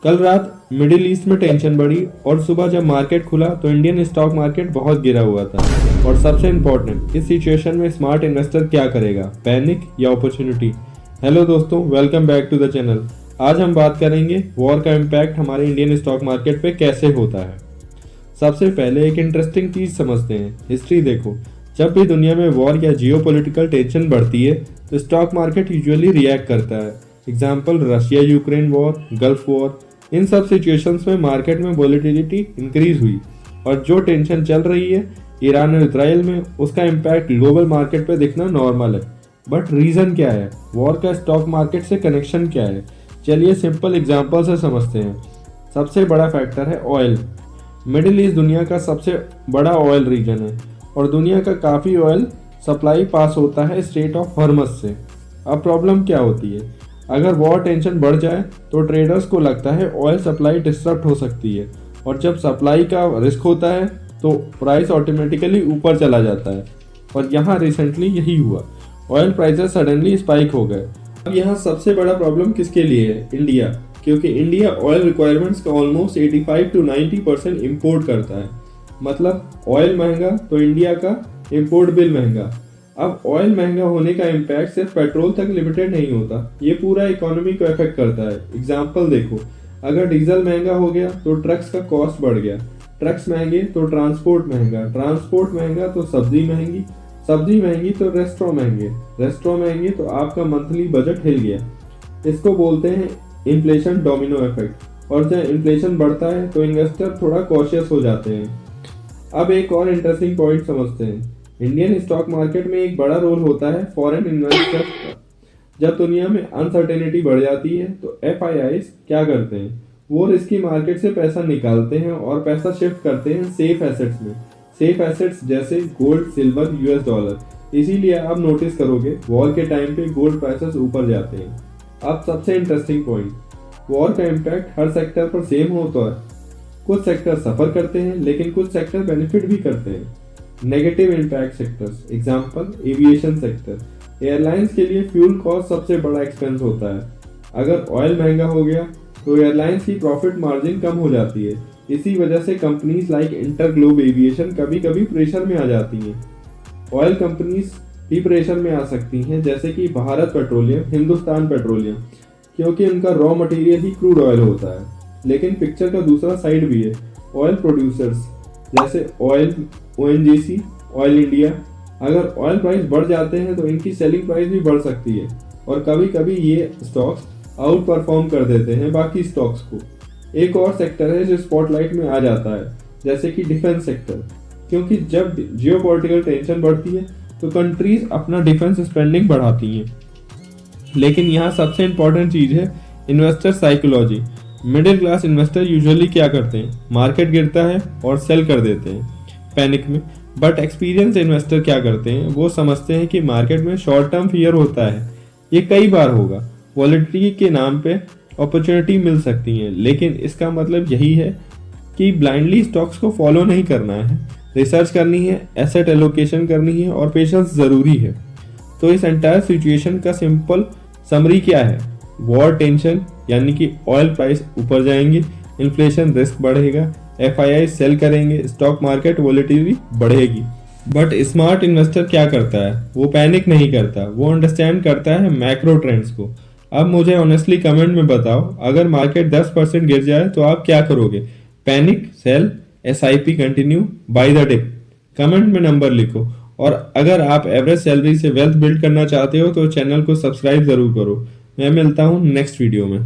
कल रात middle east में टेंशन बढ़ी और सुबह जब मार्केट खुला तो इंडियन स्टॉक मार्केट बहुत गिरा हुआ था। और सबसे इम्पोर्टेंट, इस सिचुएशन में स्मार्ट इन्वेस्टर क्या करेगा, पैनिक या अपॉर्चुनिटी? हेलो दोस्तों, welcome back to the channel. आज हम बात करेंगे वॉर का इम्पैक्ट हमारे इंडियन स्टॉक मार्केट पे कैसे होता है। सबसे पहले एक इंटरेस्टिंग चीज समझते हैं, हिस्ट्री देखो। जब भी दुनिया में वॉर या जियोपॉलिटिकल टेंशन बढ़ती है तो स्टॉक मार्केट यूजुअली रिएक्ट करता है। Example Russia Ukraine war, Gulf war, इन सब सिचुएशंस में मार्केट में वॉलेटिलिटी इंक्रीज हुई। और जो टेंशन चल रही है ईरान और इसराइल में, उसका इम्पैक्ट ग्लोबल मार्केट पे दिखना नॉर्मल है। बट रीजन क्या है, वॉर का स्टॉक मार्केट से कनेक्शन क्या है? चलिए सिंपल एग्जांपल से समझते हैं। सबसे बड़ा फैक्टर है ऑयल। मिडिल ईस्ट दुनिया का सबसे बड़ा ऑयल रीजन है और दुनिया का काफ़ी ऑयल सप्लाई पास होता है स्ट्रेट ऑफ हॉर्मज से। अब प्रॉब्लम क्या होती है, अगर वॉर टेंशन बढ़ जाए तो ट्रेडर्स को लगता है ऑयल सप्लाई डिस्टर्ब हो सकती है, और जब सप्लाई का रिस्क होता है तो प्राइस ऑटोमेटिकली ऊपर चला जाता है। और यहाँ रिसेंटली यही हुआ, ऑयल प्राइसेस सडनली स्पाइक हो गए। अब यहाँ सबसे बड़ा प्रॉब्लम किसके लिए है? इंडिया, क्योंकि इंडिया ऑयल रिक्वायरमेंट्स का ऑलमोस्ट 85 to 90% इम्पोर्ट करता है। मतलब ऑयल महंगा तो इंडिया का इम्पोर्ट बिल महंगा। अब ऑयल महंगा होने का इम्पैक्ट सिर्फ पेट्रोल तक लिमिटेड नहीं होता, ये पूरा इकोनॉमी को इफेक्ट करता है। एग्जाम्पल देखो, अगर डीजल महंगा हो गया तो ट्रक्स का कॉस्ट बढ़ गया, ट्रक्स महंगे तो ट्रांसपोर्ट महंगा, ट्रांसपोर्ट महंगा तो सब्जी महंगी, सब्जी महंगी तो रेस्टोरेंट महंगे, रेस्टोरेंट महंगे तो आपका मंथली बजट हिल गया। इसको बोलते हैं इन्फ्लेशन डोमिनो इफेक्ट। और जब इन्फ्लेशन बढ़ता है तो इन्वेस्टर थोड़ा कॉशियस हो जाते हैं। अब एक और इंटरेस्टिंग पॉइंट समझते हैं। इंडियन स्टॉक मार्केट में एक बड़ा रोल होता है फॉरेन इन्वेस्टर्स का। जब दुनिया में अनसर्टेनिटी बढ़ जाती है तो FIIs क्या करते हैं, वो रिस्की मार्केट से पैसा निकालते हैं और पैसा शिफ्ट करते हैं सेफ एसेट्स में। सेफ एसेट्स जैसे गोल्ड, सिल्वर, US डॉलर। इसीलिए आप नोटिस करोगे वॉर के टाइम पे गोल्ड प्राइसेस ऊपर जाते हैं। अब सबसे इंटरेस्टिंग पॉइंट, वॉर का इम्पैक्ट हर सेक्टर पर सेम होता है। कुछ सेक्टर सफर करते हैं लेकिन कुछ सेक्टर बेनिफिट भी करते हैं। Negative impact sectors, example aviation sector. Airlines के लिए फ्यूल कॉस्ट सबसे बड़ा एक्सपेंस होता है। अगर ऑयल महंगा हो गया तो एयरलाइंस की प्रॉफिट मार्जिन कम हो जाती है। इसी वजह से कंपनीज लाइक इंटरग्लोब एविएशन कभी कभी प्रेशर में आ जाती हैं। ऑयल कंपनीज भी प्रेशर में आ सकती हैं, जैसे कि भारत पेट्रोलियम, हिंदुस्तान पेट्रोलियम, क्योंकि उनका रॉ मटेरियल ही क्रूड ऑयल होता है। लेकिन पिक्चर का दूसरा साइड भी है। ऑयल प्रोड्यूसर्स जैसे ऑयल, ONGC, ऑयल इंडिया, अगर ऑयल प्राइस बढ़ जाते हैं तो इनकी सेलिंग प्राइस भी बढ़ सकती है और कभी कभी ये स्टॉक्स आउट परफॉर्म कर देते हैं बाकी स्टॉक्स को। एक और सेक्टर है जो स्पॉटलाइट में आ जाता है, जैसे कि डिफेंस सेक्टर, क्योंकि जब जियोपॉलिटिकल टेंशन बढ़ती है तो कंट्रीज अपना डिफेंस स्पेंडिंग बढ़ाती हैं। लेकिन यहाँ सबसे इंपॉर्टेंट चीज है investor psychology. Middle class investor usually क्या करते हैं, मार्केट गिरता है और सेल कर देते हैं पैनिक में। बट एक्सपीरियंस इन्वेस्टर क्या करते हैं, वो समझते हैं कि मार्केट में शॉर्ट टर्म फियर होता है, ये कई बार होगा, वॉलेटिलिटी के नाम पे अपॉर्चुनिटी मिल सकती है। लेकिन इसका मतलब यही है कि ब्लाइंडली स्टॉक्स को फॉलो नहीं करना है, रिसर्च करनी है, एसेट एलोकेशन करनी है और पेशेंस ज़रूरी है। तो इस एंटायर सिचुएशन का सिंपल समरी क्या है, वॉर टेंशन यानी कि ऑयल प्राइस ऊपर जाएंगे, इन्फ्लेशन रिस्क बढ़ेगा, FII सेल करेंगे, स्टॉक मार्केट वॉलेटिलिटी बढ़ेगी। बट स्मार्ट इन्वेस्टर क्या करता है, वो पैनिक नहीं करता, वो अंडरस्टैंड करता है मैक्रो ट्रेंड्स को। अब मुझे ऑनेस्टली कमेंट में बताओ, अगर मार्केट 10% गिर जाए तो आप क्या करोगे? Panic, sell, SIP continue, buy the dip? Comment में नंबर लिखो। और अगर आप एवरेज सैलरी से वेल्थ बिल्ड करना चाहते हो तो चैनल को सब्सक्राइब जरूर करो। मैं मिलता हूँ नेक्स्ट वीडियो में।